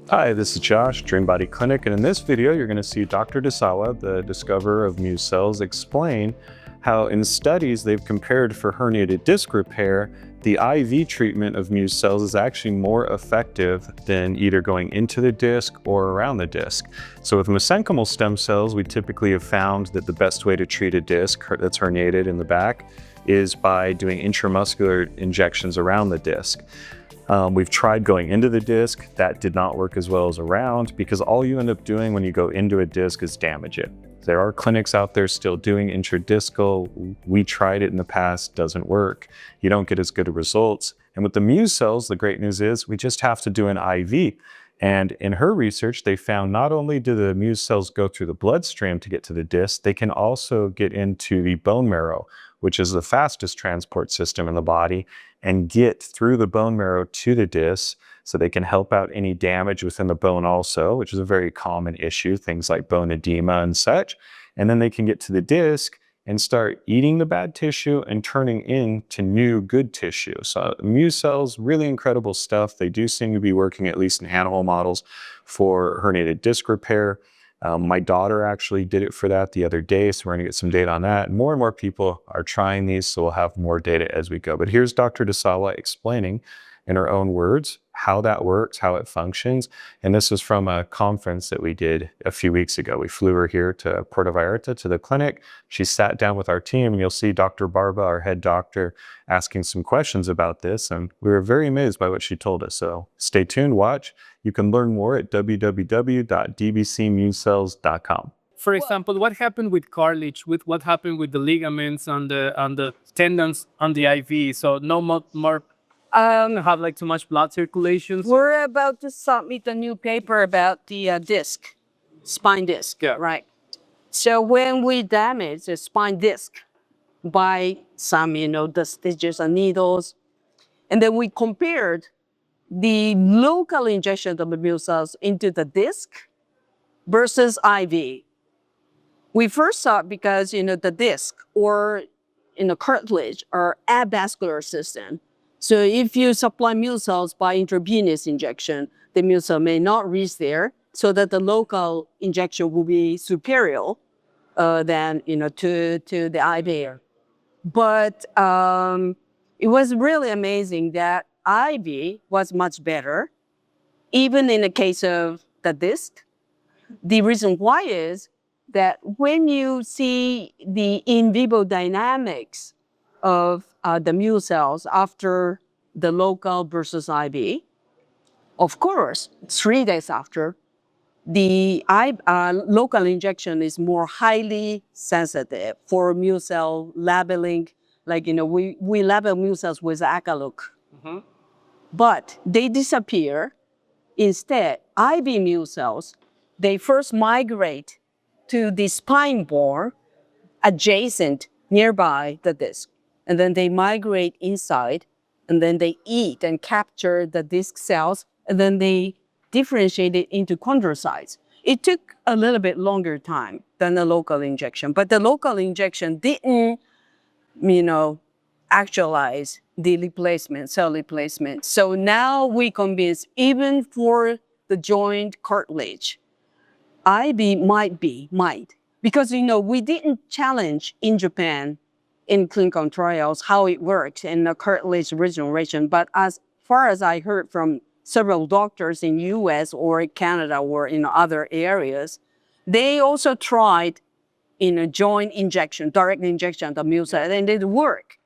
Hi, this is Josh, Dream Body Clinic, and in this video, you're going to see Dr. Dezawa, the discoverer of MUSE cells, explain how in studies they've compared for herniated disc repair, the IV treatment of MUSE cells is actually more effective than either going into the disc or around the disc. So with mesenchymal stem cells, we typically have found that the best way to treat a disc that's herniated in the back is by doing intramuscular injections around the disc. We've tried going into the disc. That did not work as well as around because all you end up doing when you go into a disc is damage it. There are clinics out there still doing intradiscal. We tried it in the past, doesn't work. You don't get as good of results. And with the MUSE cells, the great news is we just have to do an IV. And in her research, they found not only do the MUSE cells go through the bloodstream to get to the disc, they can also get into the bone marrow, which is the fastest transport system in the body, and get through the bone marrow to the disc so they can help out any damage within the bone also, which is a very common issue, things like bone edema and such. And then they can get to the disc and start eating the bad tissue and turning into new good tissue. So MUSE cells, really incredible stuff. They do seem to be working, at least in animal models, for herniated disc repair. My daughter actually did it for that the other day, so we're going to get some data on that. More and more people are trying these, so we'll have more data as we go. But here's Dr. Dezawa explaining in her own words how that works, how it functions. And this was from a conference that we did a few weeks ago. We flew her here to Puerto Vallarta to the clinic. She sat down with our team, and you'll see Dr. Barba, our head doctor, asking some questions about this. And we were very amazed by what she told us. So stay tuned, watch. You can learn more at www.dbcmusecells.com. For example, what happened with cartilage? With what happened with the ligaments and the tendons on the IV? So no more have like too much blood circulation. We're about to submit a new paper about the disc, spine disc, right? So when we damage the spine disc by some, the stitches and needles, and then we compared the local injection of the MUSE cells into the disc versus IV. We first thought because, the disc or cartilage are avascular system. So if you supply MUSE cells by intravenous injection, the MUSE cell may not reach there, so that the local injection will be superior than to the IV. But it was really amazing that IV was much better, even in the case of the disc. The reason why is that when you see the in vivo dynamics of the MUSE cells after the local versus IV, of course, 3 days after, the local injection is more highly sensitive for MUSE cell labeling. Like, we label MUSE cells with ACALUC. Mm-hmm. But they disappear. Instead, IV MUSE cells, they first migrate to the spine bone adjacent nearby the disc. And then they migrate inside, and then they eat and capture the disc cells, and then they differentiate it into chondrocytes. It took a little bit longer time than the local injection, but the local injection didn't, actualize the replacement, cell replacement. So now we convince even for the joint cartilage, IV might, because, we didn't challenge in Japan in clinical trials how it works in the cartilage regeneration. But as far as I heard from several doctors in US or Canada or in other areas, they also tried in a joint injection, direct injection of MUSE, and it did work.